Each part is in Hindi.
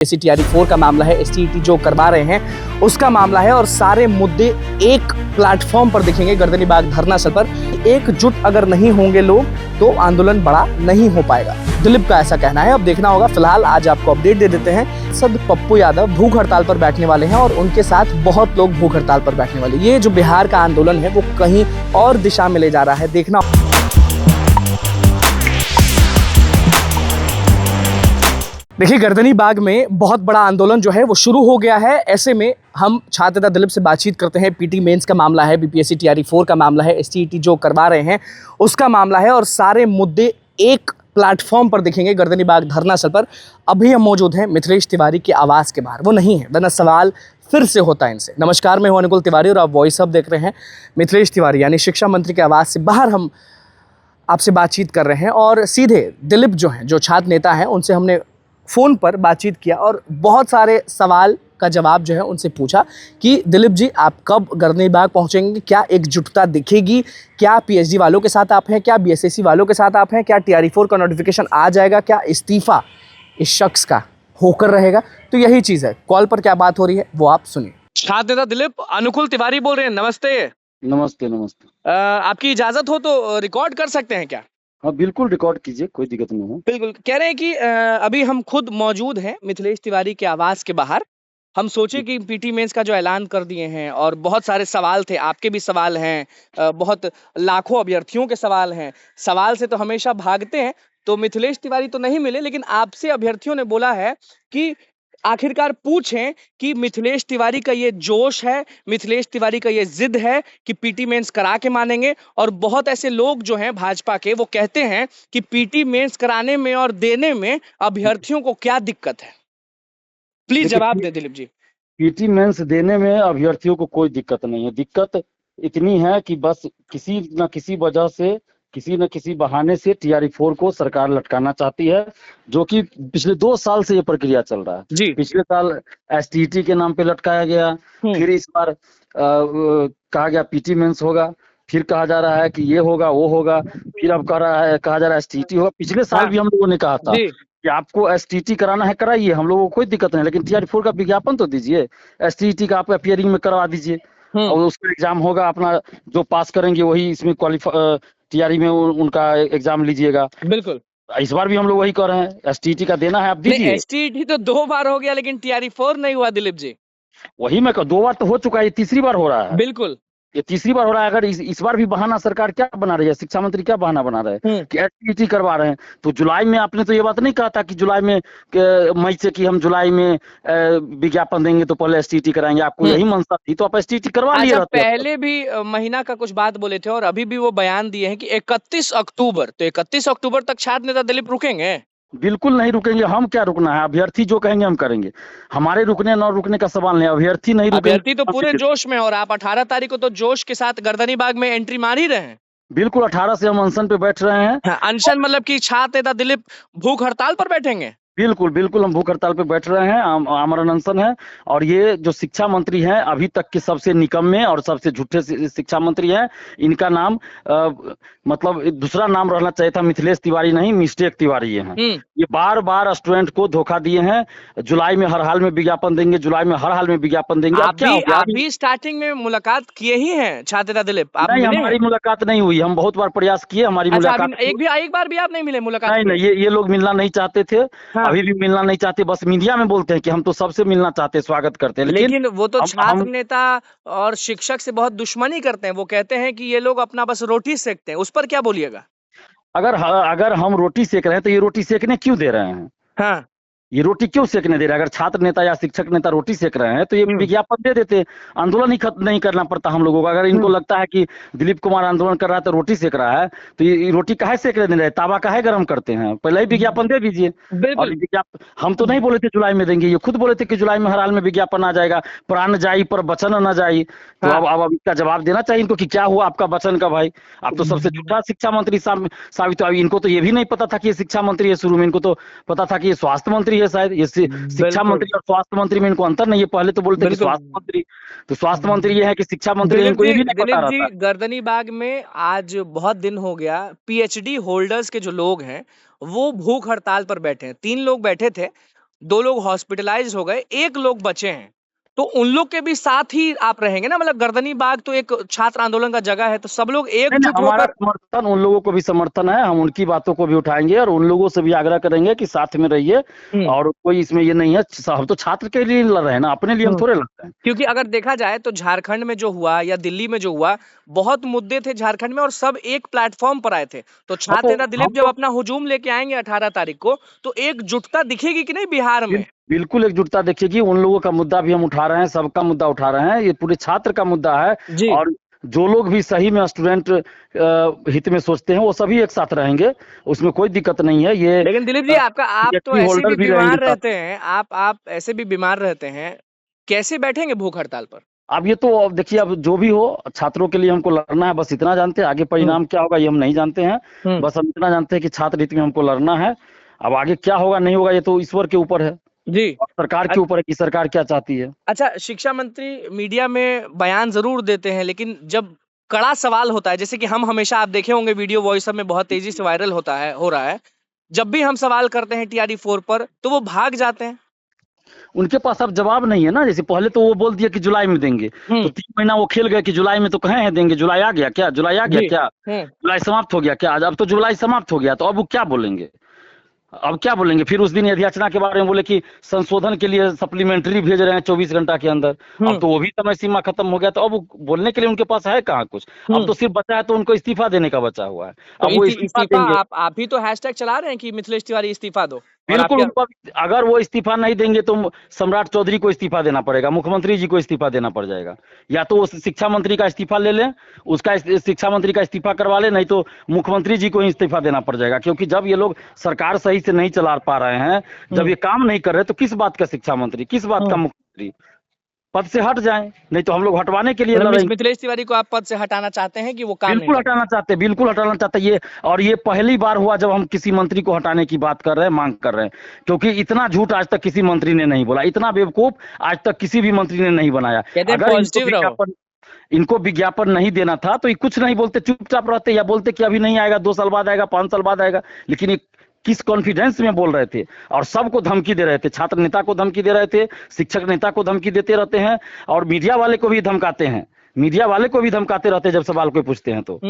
एसटीआर 4 का मामला है, एसटीईटी जो करवा रहे हैं उसका मामला है और सारे मुद्दे एक प्लेटफॉर्म पर दिखेंगे गर्दनीबाग धरना स्थल पर। एकजुट अगर नहीं होंगे लोग तो आंदोलन बड़ा नहीं हो पाएगा, दिलीप का ऐसा कहना है। अब देखना होगा। फिलहाल आज आपको अपडेट दे देते हैं। सद पप्पू यादव भूख हड़ताल पर बैठने वाले हैं और उनके साथ बहुत लोग भूख हड़ताल पर बैठने वाले। ये जो बिहार का आंदोलन है वो कहीं और दिशा में ले जा रहा है, देखना। देखिए, गर्दनीबाग में बहुत बड़ा आंदोलन जो है वो शुरू हो गया है। ऐसे में हम छात्र नेता दिलीप से बातचीत करते हैं। पीटी मेंस का मामला है, बीपीएससी टीआरई 4 का मामला है, एसटीईटी जो करवा रहे हैं उसका मामला है और सारे मुद्दे एक प्लेटफॉर्म पर दिखेंगे गर्दनीबाग धरना स्थल पर। अभी हम मौजूद हैं मिथिलेश तिवारी के आवास के बाहर। वो नहीं है, वरना सवाल फिर से होता है इनसे। नमस्कार, मैं हूं अनुकुल तिवारी और आप वॉइस अब देख रहे हैं। मिथिलेश तिवारी यानी शिक्षा मंत्री के आवास से बाहर हम आपसे बातचीत कर रहे हैं और सीधे दिलीप जो हैं, जो छात्र नेता हैं, उनसे हमने फ़ोन पर बातचीत किया और बहुत सारे सवाल का जवाब जो है उनसे पूछा कि दिलीप जी, आप कब गर्दनीबाग पहुंचेंगे, क्या एकजुटता दिखेगी, क्या पीएचडी वालों के साथ आप हैं, क्या बीएसएससी वालों के साथ आप हैं, क्या टीआरई 4 का नोटिफिकेशन आ जाएगा, क्या इस्तीफा इस शख्स का होकर रहेगा। तो यही चीज़ है। कॉल पर क्या बात हो रही है वो आप सुनिए। छात्र नेता दिलीप, अनुकुल तिवारी बोल रहे हैं। नमस्ते। नमस्ते नमस्ते। आपकी इजाज़त हो तो रिकॉर्ड कर सकते हैं क्या? हाँ बिल्कुल, रिकॉर्ड कीजिए, कोई दिक्कत नहीं है। बिल्कुल। कह रहे हैं कि अभी हम खुद मौजूद हैं मिथिलेश तिवारी के आवास के बाहर। हम सोचे कि पीटी मेंस का जो ऐलान कर दिए हैं और बहुत सारे सवाल थे, आपके भी सवाल हैं, बहुत लाखों अभ्यर्थियों के सवाल हैं। सवाल से तो हमेशा भागते हैं, तो मिथिलेश तिवारी तो नहीं मिले, लेकिन आपसे अभ्यर्थियों ने बोला है कि आखिरकार पूछें कि मिथिलेश तिवारी का ये जोश है, मिथिलेश तिवारी का ये जिद है कि पीटी मेंस करा के मानेंगे। और बहुत ऐसे लोग जो हैं भाजपा के, वो कहते हैं कि पीटी मेंस कराने में और देने में अभ्यर्थियों को क्या दिक्कत है। प्लीज जवाब दे दिलीप जी। पीटी मेंस देने में अभ्यर्थियों को कोई दिक्कत नहीं है। दिक्कत इतनी है कि बस किसी न किसी वजह से, किसी न किसी बहाने से टीआरई 4 को सरकार लटकाना चाहती है, जो कि पिछले 2 साल से ये प्रक्रिया चल रहा है जी। पिछले साल एसटीईटी के नाम पे लटकाया गया, फिर इस बार कहा गया पीटी मेंस होगा, फिर कहा जा रहा है कि ये होगा वो होगा, फिर अब कहा जा रहा है एसटीईटी होगा। पिछले साल भी हम लोगों ने कहा था कि आपको एसटीईटी कराना है कराइए, हम लोगों को कोई दिक्कत नहीं, लेकिन टीआरई 4 का विज्ञापन तो दीजिए, एसटीईटी का आप अपियरिंग में करवा दीजिए और उसका एग्जाम होगा, अपना जो पास करेंगे वही इसमें क्वालिफाई, टीआरई में उनका एग्जाम लीजिएगा। बिल्कुल। इस बार भी हम लोग वही कर रहे हैं, एसटीईटी का देना है, आप दीजिए। एसटीईटी तो 2 बार हो गया, लेकिन टीआरई 4 नहीं हुआ दिलीप जी। वही मैं 2 बार तो हो चुका है, ये तीसरी बार हो रहा है। बिल्कुल। ये तीसरी बार हो रहा है। अगर इस बार भी बहाना सरकार क्या बना रही है, शिक्षा मंत्री क्या बहाना बना रहे हैं कि एसटीईटी करवा रहे हैं। तो जुलाई में आपने तो ये बात नहीं कहा था कि जुलाई में, मई से, कि हम जुलाई में विज्ञापन देंगे तो पहले एसटीईटी कराएंगे। आपको यही मंशा थी तो आप एसटीईटी करवा लिए रहते। पहले भी महीना का कुछ बात बोले थे और अभी भी वो बयान दिए हैं कि 31 अक्टूबर, तो 31 अक्टूबर तक छात्र नेता दिलीप रुकेंगे। बिल्कुल नहीं रुकेंगे। हम क्या रुकना है, अभ्यर्थी जो कहेंगे हम करेंगे। हमारे रुकने न रुकने का सवाल नहीं, अभ्यर्थी नहीं रुकेंगे। अभ्यर्थी तो पूरे जोश में, और आप 18 तारीख को तो जोश के साथ गर्दनीबाग में एंट्री मार ही रहे हैं। बिल्कुल, 18 से हम अनशन पे बैठ रहे हैं। हाँ, अनशन मतलब कि छात्र नेता दिलीप भूख हड़ताल पर बैठेंगे। बिल्कुल बिल्कुल, हम भूख हड़ताल पे बैठ रहे हैं, आमरण अनशन है। और ये जो शिक्षा मंत्री हैं, अभी तक के सबसे निकम्मे और सबसे झूठे शिक्षा मंत्री हैं। इनका नाम मतलब दूसरा नाम रहना चाहिए था, मिथिलेश तिवारी नहीं, मिस्टेक तिवारी ये हैं। ये बार बार स्टूडेंट को धोखा दिए हैं। जुलाई में हर हाल में विज्ञापन देंगे, जुलाई में हर हाल में विज्ञापन देंगे। आप भी स्टार्टिंग में मुलाकात किए ही हैं छात्र नेता दिलीप? नहीं, हमारी मुलाकात नहीं हुई। हम बहुत बार प्रयास किए, हमारी मुलाकात एक बार भी आप नहीं मिले मुलाकात? नहीं, ये लोग मिलना नहीं चाहते थे। अभी भी मिलना नहीं चाहते, बस मीडिया में बोलते हैं कि हम तो सबसे मिलना चाहते हैं, स्वागत करते हैं। लेकिन वो तो छात्र नेता और शिक्षक से बहुत दुश्मनी करते हैं। वो कहते हैं कि ये लोग अपना बस रोटी सेकते हैं। उस पर क्या बोलिएगा? अगर हम रोटी सेक रहे हैं तो ये रोटी सेकने क्यों दे रहे हैं? हाँ, ये रोटी क्यों सेकने दे रहे हैं? अगर छात्र नेता या शिक्षक नेता रोटी सेक रहे हैं तो ये विज्ञापन दे देते, आंदोलन ही नहीं करना पड़ता हम लोगों को। अगर इनको लगता है कि दिलीप कुमार आंदोलन कर रहा है तो रोटी सेक रहा है, तो ये रोटी काहे सेकने दे रहे हैं, तावा काहे गर्म करते हैं? पहले ही विज्ञापन दे दीजिए। और हम तो नहीं बोले थे जुलाई में देंगे, ये खुद बोले थे कि जुलाई में हर हाल में विज्ञापन आ जाएगा, प्राण जाई पर वचन न जाई। तो अब इसका जवाब देना चाहिए इनको कि क्या हुआ आपका वचन का। भाई, आप तो सबसे झूठा शिक्षा मंत्री साबित हुआ। इनको तो ये भी नहीं पता था कि ये शिक्षा मंत्री है, शुरू में इनको तो पता था कि ये स्वास्थ्य मंत्री है। शायद ये शिक्षा मंत्री और स्वास्थ्य मंत्री में इनको अंतर नहीं है। पहले तो बोलते कि स्वास्थ्य मंत्री, तो स्वास्थ्य मंत्री ये है कि शिक्षा मंत्री, इनको ये भी नहीं पता रहता। गर्दनीबाग में आज बहुत दिन हो गया, पीएचडी होल्डर्स के जो लोग हैं वो भूख हड़ताल पर बैठे हैं। 3 लोग बैठे थे 2 लोग हॉस्पिटलाइज हो गए, 1 लोग बचे हैं, तो उन लोग के भी साथ ही आप रहेंगे ना? मतलब गर्दनी बाग तो एक छात्र आंदोलन का जगह है, तो सब लोग नहीं, एकजुट हमारा होकर। समर्थन, उन लोगों को भी समर्थन है, हम उनकी बातों को भी उठाएंगे और उन लोगों से भी आग्रह करेंगे कि साथ में रहिए। और कोई इसमें ये नहीं है, हम तो छात्र के लिए लड़ रहे हैं ना, अपने लिए हम थोड़े लड़ रहे हैं। क्योंकि अगर देखा जाए तो झारखंड में जो हुआ या दिल्ली में जो हुआ, बहुत मुद्दे थे झारखंड में और सब एक प्लेटफॉर्म पर आए थे। तो छात्र नेता दिलीप जब अपना हुजूम लेके आएंगे 18 तारीख को, तो एकजुटता दिखेगी कि नहीं बिहार में? बिल्कुल एकजुटता देखिएगी, उन लोगों का मुद्दा भी हम उठा रहे हैं, सबका मुद्दा उठा रहे हैं, ये पूरे छात्र का मुद्दा है। जी। और जो लोग भी सही में स्टूडेंट हित में सोचते हैं वो सभी एक साथ रहेंगे, उसमें कोई दिक्कत नहीं है। ये लेकिन दिलीप जी, आप तो ऐसे होल्डर भी भी बीमार रहेंगे। रहते हैं, आप ऐसे भी बीमार रहते हैं, कैसे बैठेंगे भूख हड़ताल पर? अब ये तो अब देखिए, अब जो भी हो, छात्रों के लिए हमको लड़ना है, बस इतना जानते हैं। आगे परिणाम क्या होगा ये हम नहीं जानते हैं, बस हम इतना जानते हैं कि छात्र हित में हमको लड़ना है। अब आगे क्या होगा नहीं होगा ये तो ईश्वर के ऊपर है जी, और सरकार के ऊपर है कि सरकार क्या चाहती है। अच्छा, शिक्षा मंत्री मीडिया में बयान जरूर देते हैं, लेकिन जब कड़ा सवाल होता है, जैसे कि हम हमेशा, आप देखे होंगे वीडियो वॉइस में बहुत तेजी से वायरल हो रहा है, जब भी हम सवाल करते हैं TRE 4 पर, तो वो भाग जाते हैं। उनके पास अब जवाब नहीं है ना। जैसे पहले तो वो बोल दिया कि जुलाई में देंगे, तो 3 महीना वो खेल गए कि जुलाई में तो कहे हैं देंगे, जुलाई आ गया क्या, जुलाई आ गया क्या, जुलाई समाप्त हो गया क्या, अब तो जुलाई समाप्त हो गया, तो अब वो क्या बोलेंगे, अब क्या बोलेंगे? फिर उस दिन याचना के बारे में बोले कि संशोधन के लिए सप्लीमेंट्री भेज रहे हैं 24 घंटा के अंदर। अब तो वो भी समय सीमा खत्म हो गया, तो अब बोलने के लिए उनके पास है कहाँ कुछ। अब तो सिर्फ बचा है तो उनको इस्तीफा देने का बचा हुआ है। तो अब वो इस्तीफा देंगे। आप ही तो हैशटैग चला रहे हैं कि मिथिलेश तिवारी इस्तीफा दो। बिल्कुल, उनको अगर वो इस्तीफा नहीं देंगे तो सम्राट चौधरी को इस्तीफा देना पड़ेगा, मुख्यमंत्री जी को इस्तीफा देना पड़ जाएगा, या तो वो शिक्षा मंत्री का इस्तीफा ले लें, उसका शिक्षा मंत्री का इस्तीफा करवा ले, नहीं तो मुख्यमंत्री जी को ही इस्तीफा देना पड़ जाएगा। क्योंकि जब ये लोग सरकार सही से नहीं चला पा रहे हैं, जब ये काम नहीं कर रहे, तो किस बात का शिक्षा मंत्री, किस बात का मुख्यमंत्री? पद से हट जाएं, नहीं तो हम लोग हटवाने के लिए लड़ेंगे। मिथिलेश तिवारी को आप पद से हटाना चाहते हैं कि वो काम बिल्कुल हटाना चाहते हैं, बिल्कुल हटाना चाहते हैं। ये पहली बार हुआ जब हम किसी मंत्री को हटाने की बात कर रहे हैं, मांग कर रहे हैं, क्योंकि इतना झूठ आज तक किसी मंत्री ने नहीं बोला, इतना बेवकूफ आज तक किसी भी मंत्री ने नहीं बनाया। अगर इनको विज्ञापन नहीं देना था तो ये कुछ नहीं बोलते, चुपचाप रहते, या बोलते कि अभी नहीं आएगा, 2 साल बाद आएगा, 5 साल बाद आएगा। लेकिन किस कॉन्फिडेंस में बोल रहे थे और सबको धमकी दे रहे थे, छात्र नेता को धमकी दे रहे थे, शिक्षक नेता को धमकी देते रहते हैं, और मीडिया वाले को भी धमकाते हैं, मीडिया वाले को भी धमकाते रहते हैं जब सवाल कोई पूछते हैं तो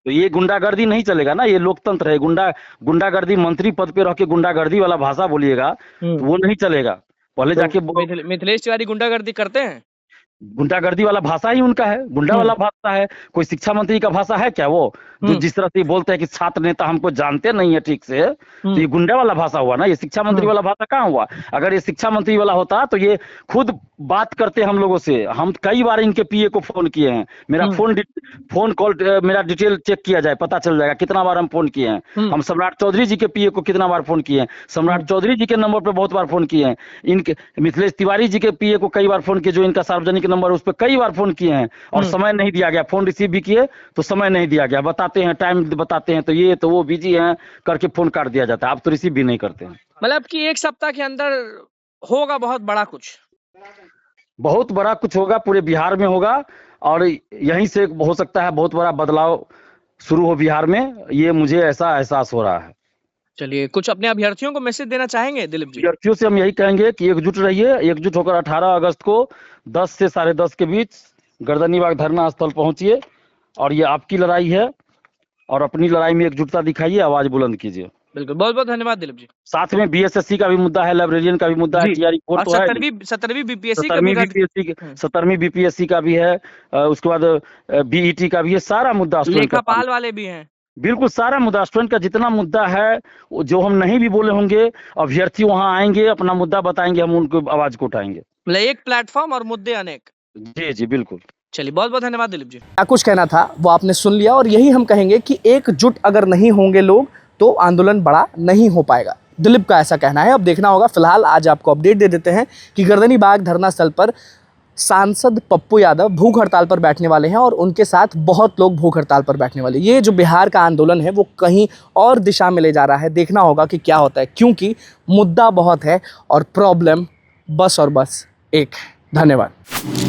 ये गुंडागर्दी नहीं चलेगा ना, ये लोकतंत्र है। गुंडागर्दी, मंत्री पद पे रह के गुंडागर्दी वाला भाषा बोलिएगा तो वो नहीं चलेगा। पहले जाके मिथिलेश तिवारी गुंडागर्दी करते हैं, गुंडागर्दी वाला भाषा ही उनका है, गुंडा वाला भाषा है। कोई शिक्षा मंत्री का भाषा है क्या वो, जो जिस तरह से बोलते हैं कि छात्र नेता हमको जानते नहीं है ठीक से, तो ये गुंडा वाला भाषा हुआ ना, ये शिक्षा मंत्री वाला भाषा कहाँ हुआ? अगर ये शिक्षा मंत्री वाला होता तो ये खुद बात करते हम लोगों से। हम कई बार इनके PA को फोन किए हैं, मेरा फोन कॉल, मेरा डिटेल चेक किया जाए, पता चल जाएगा कितना बार हम फोन किए हैं। हम सम्राट चौधरी जी के PA को कितना बार फोन किए हैं, सम्राट चौधरी जी के नंबर पर बहुत बार फोन किए हैं, इनके मिथिलेश तिवारी जी के PA को कई बार फोन किए, जो इनका सार्वजनिक नंबर उस पर कई बार फोन किए हैं और समय नहीं दिया गया। फोन रिसीव भी किए तो समय नहीं दिया गया, बताते हैं टाइम बताते हैं तो ये तो वो बिजी हैं करके फोन काट दिया जाता है। आप तो रिसीव भी नहीं करते हैं। मतलब कि 1 सप्ताह के अंदर होगा बहुत बड़ा कुछ होगा, पूरे बिहार में होगा, और यहीं से हो सकता है बहुत बड़ा बदलाव शुरू हो बिहार में, ये मुझे ऐसा एहसास हो रहा है। चलिए, कुछ अपने अभ्यर्थियों को मैसेज देना चाहेंगे दिलीप जी? अभ्यर्थियों से हम यही कहेंगे कि एकजुट रहिए, एकजुट होकर 18 अगस्त को 10 से 10:30 के बीच गर्दनी बाग धरना स्थल पहुंचिए, और ये आपकी लड़ाई है, और अपनी लड़ाई में एकजुटता दिखाइए, आवाज बुलंद कीजिए। बिल्कुल, बहुत बहुत धन्यवाद दिलीप जी। साथ में BSSC का भी मुद्दा है, लाइब्रेरियन का भी मुद्दा है, TRE 4 तो है, 17वीं BPSC 17वीं BPSC का भी है, उसके बाद BET का भी है, सारा मुद्दा लेखापाल वाले भी हैं। बिल्कुल सारा मुद्दा, स्टूडेंट का जितना मुद्दा है, जो हम नहीं भी बोले होंगे, अभ्यर्थी वहां आएंगे, अपना मुद्दा बताएंगे, हम उनको आवाज को उठाएंगे। एक प्लेटफॉर्म और मुद्दे अनेक। जी बिल्कुल। चलिए, बहुत बहुत धन्यवाद दिलीप जी। क्या कुछ कहना था वो आपने सुन लिया, और यही हम कहेंगे कि एकजुट अगर नहीं होंगे लोग तो आंदोलन बड़ा नहीं हो पाएगा। दिलीप का ऐसा कहना है। अब देखना होगा। फिलहाल आज आपको अपडेट दे देते हैं कि गर्दनी बाग धरना स्थल पर सांसद पप्पू यादव भूख हड़ताल पर बैठने वाले हैं, और उनके साथ बहुत लोग भूख हड़ताल पर बैठने वाले। ये जो बिहार का आंदोलन है वो कहीं और दिशा में ले जा रहा है। देखना होगा कि क्या होता है, क्योंकि मुद्दा बहुत है और प्रॉब्लम बस और बस एक। धन्यवाद।